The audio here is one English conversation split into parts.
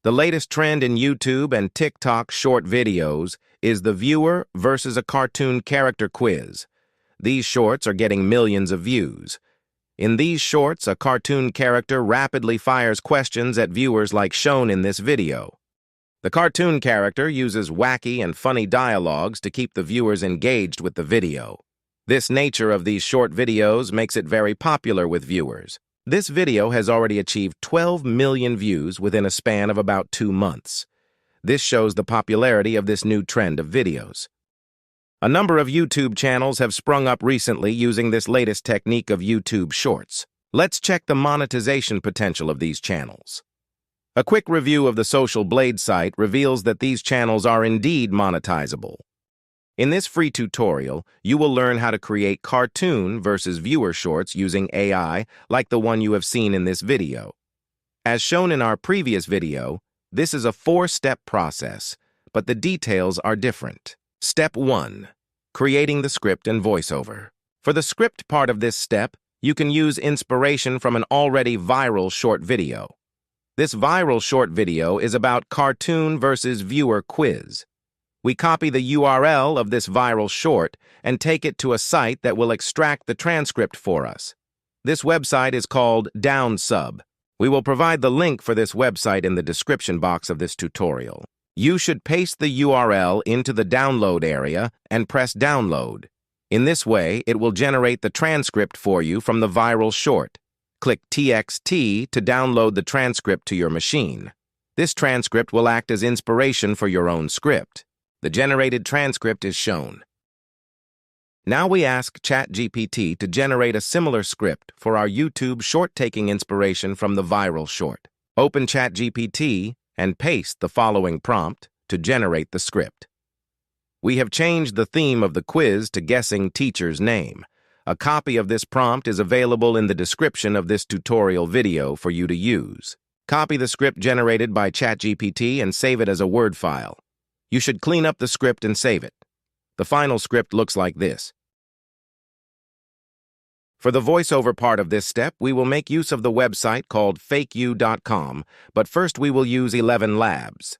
The latest trend in YouTube and TikTok short videos is the viewer versus a cartoon character quiz. These shorts are getting millions of views. In these shorts, a cartoon character rapidly fires questions at viewers like shown in this video. The cartoon character uses wacky and funny dialogues to keep the viewers engaged with the video. This nature of these short videos makes it very popular with viewers. This video has already achieved 12 million views within a span of about 2 months. This shows the popularity of this new trend of videos. A number of YouTube channels have sprung up recently using this latest technique of YouTube Shorts. Let's check the monetization potential of these channels. A quick review of the Social Blade site reveals that these channels are indeed monetizable. In this free tutorial, you will learn how to create cartoon versus viewer shorts using AI like the one you have seen in this video. As shown in our previous video, this is a 4-step process, but the details are different. Step 1. Creating the script and voiceover. For the script part of this step, you can use inspiration from an already viral short video. This viral short video is about cartoon versus viewer quiz. We copy the URL of this viral short and take it to a site that will extract the transcript for us. This website is called DownSub. We will provide the link for this website in the description box of this tutorial. You should paste the URL into the download area and press download. In this way, it will generate the transcript for you from the viral short. Click TXT to download the transcript to your machine. This transcript will act as inspiration for your own script. The generated transcript is shown. Now we ask ChatGPT to generate a similar script for our YouTube short taking inspiration from the viral short. Open ChatGPT and paste the following prompt to generate the script. We have changed the theme of the quiz to guessing teacher's name. A copy of this prompt is available in the description of this tutorial video for you to use. Copy the script generated by ChatGPT and save it as a Word file. You should clean up the script and save it. The final script looks like this. For the voiceover part of this step, we will make use of the website called fakeyou.com, but first we will use 11 Labs.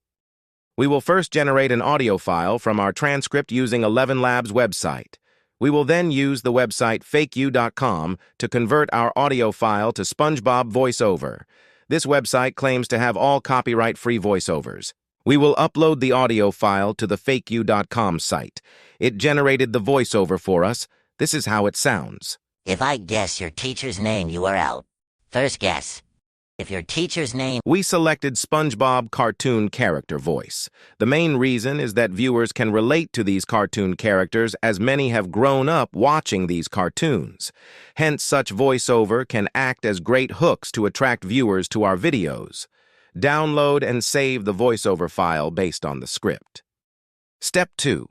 We will first generate an audio file from our transcript using 11 Labs website. We will then use the website fakeyou.com to convert our audio file to SpongeBob voiceover. This website claims to have all copyright-free voiceovers. We will upload the audio file to the fakeyou.com site. It generated the voiceover for us. This is how it sounds. If I guess your teacher's name, you are out. First guess. If your teacher's name... We selected SpongeBob cartoon character voice. The main reason is that viewers can relate to these cartoon characters as many have grown up watching these cartoons. Hence, such voiceover can act as great hooks to attract viewers to our videos. Download and save the voiceover file based on the script. Step 2.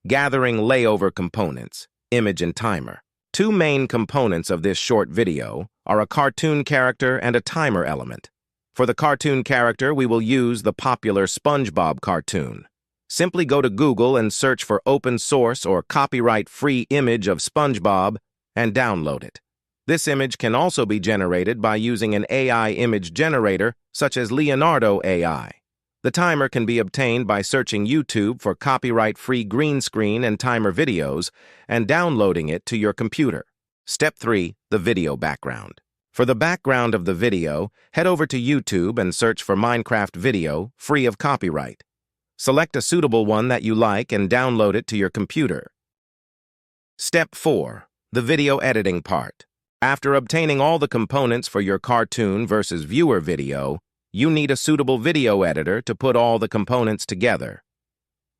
Gathering layover components, image and timer. 2 main components of this short video are a cartoon character and a timer element. For the cartoon character, we will use the popular SpongeBob cartoon. Simply go to Google and search for open source or copyright-free image of SpongeBob and download it. This image can also be generated by using an AI image generator such as Leonardo AI. The timer can be obtained by searching YouTube for copyright-free green screen and timer videos and downloading it to your computer. Step 3. The video background. For the background of the video, head over to YouTube and search for Minecraft video, free of copyright. Select a suitable one that you like and download it to your computer. Step 4. The video editing part. After obtaining all the components for your cartoon versus viewer video, you need a suitable video editor to put all the components together.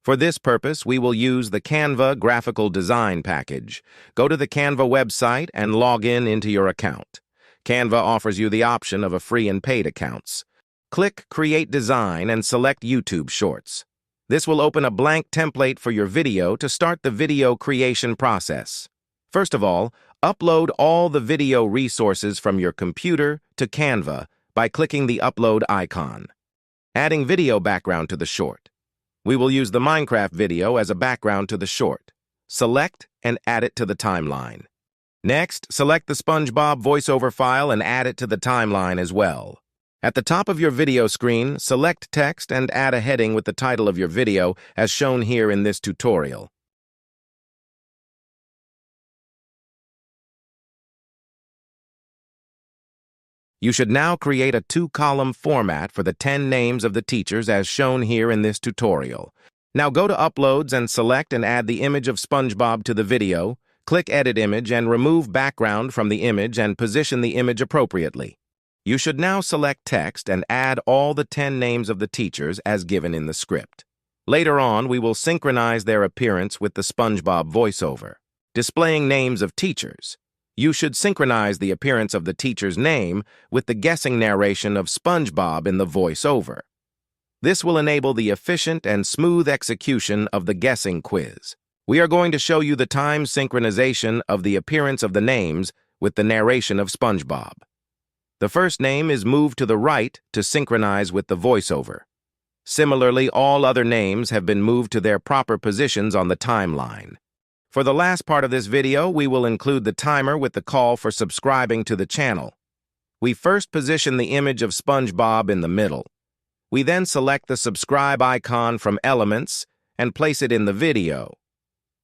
For this purpose, we will use the Canva graphical design package. Go to the Canva website and log into your account. Canva offers you the option of a free and paid accounts. Click Create Design and select YouTube Shorts. This will open a blank template for your video to start the video creation process. First of all, upload all the video resources from your computer to Canva by clicking the upload icon. Adding video background to the short. We will use the Minecraft video as a background to the short. Select and add it to the timeline. Next, select the SpongeBob voiceover file and add it to the timeline as well. At the top of your video screen, select text and add a heading with the title of your video as shown here in this tutorial. You should now create a 2-column format for the 10 names of the teachers as shown here in this tutorial. Now go to Uploads and select and add the image of SpongeBob to the video. Click Edit Image and remove background from the image and position the image appropriately. You should now select text and add all the 10 names of the teachers as given in the script. Later on, we will synchronize their appearance with the SpongeBob voiceover. Displaying names of teachers. You should synchronize the appearance of the teacher's name with the guessing narration of SpongeBob in the voiceover. This will enable the efficient and smooth execution of the guessing quiz. We are going to show you the time synchronization of the appearance of the names with the narration of SpongeBob. The first name is moved to the right to synchronize with the voiceover. Similarly, all other names have been moved to their proper positions on the timeline. For the last part of this video, we will include the timer with the call for subscribing to the channel. We first position the image of SpongeBob in the middle. We then select the subscribe icon from Elements and place it in the video.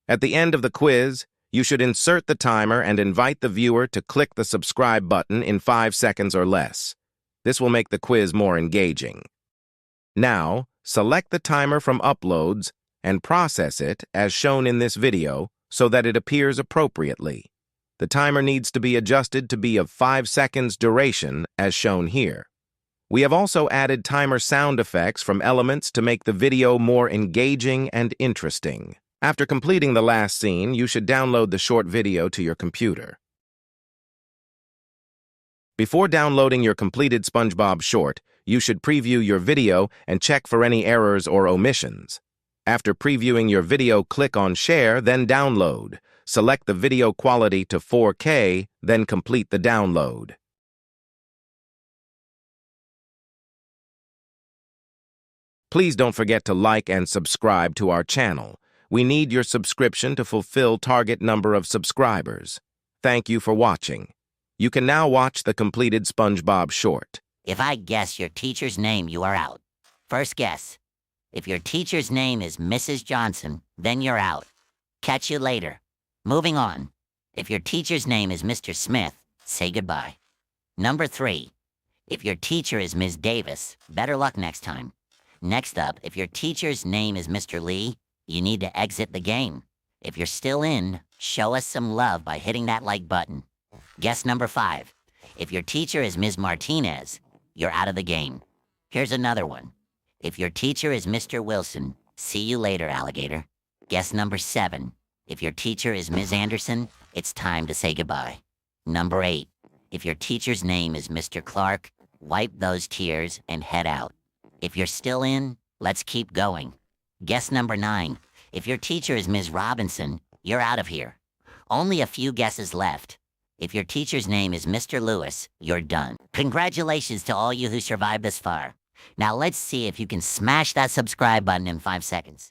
At the end of the quiz, you should insert the timer and invite the viewer to click the subscribe button in 5 seconds or less. This will make the quiz more engaging. Now, select the timer from Uploads and process it as shown in this video so that it appears appropriately. The timer needs to be adjusted to be of 5 seconds duration as shown here. We have also added timer sound effects from Elements to make the video more engaging and interesting. After completing the last scene, you should download the short video to your computer. Before downloading your completed SpongeBob short, you should preview your video and check for any errors or omissions. After previewing your video, click on Share, then Download. Select the video quality to 4K, then complete the download. Please don't forget to like and subscribe to our channel. We need your subscription to fulfill target number of subscribers. Thank you for watching. You can now watch the completed SpongeBob short. If I guess your teacher's name, you are out. First guess. If your teacher's name is Mrs. Johnson, then you're out. Catch you later. Moving on. If your teacher's name is Mr. Smith, say goodbye. Number 3. If your teacher is Ms. Davis, better luck next time. Next up, if your teacher's name is Mr. Lee, you need to exit the game. If you're still in, show us some love by hitting that like button. Guess number 5. If your teacher is Ms. Martinez, you're out of the game. Here's another one. If your teacher is Mr. Wilson, see you later, alligator. Guess number 7. If your teacher is Ms. Anderson, it's time to say goodbye. Number 8. If your teacher's name is Mr. Clark, wipe those tears and head out. If you're still in, let's keep going. Guess number 9. If your teacher is Ms. Robinson, you're out of here. Only a few guesses left. If your teacher's name is Mr. Lewis, you're done. Congratulations to all you who survived this far. Now let's see if you can smash that subscribe button in 5 seconds.